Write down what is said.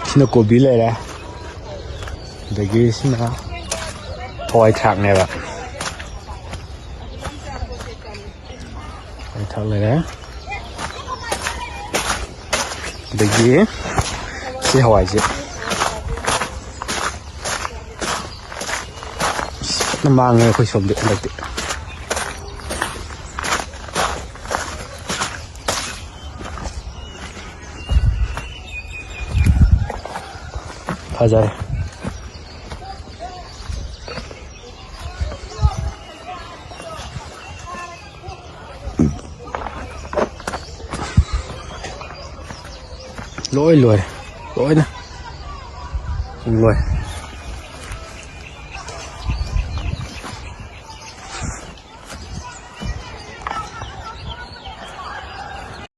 ꯁꯤꯅ ꯀꯣꯕꯤ ꯂꯩꯔꯦ ꯑꯗꯒꯤ ꯁꯤꯅ ꯍꯋꯥꯏ ꯊꯔꯥꯛꯅꯦꯕ hawai thak lere adagi si hawai je na mange khoi somde lakte fajai lỗi lười lỗi nè lười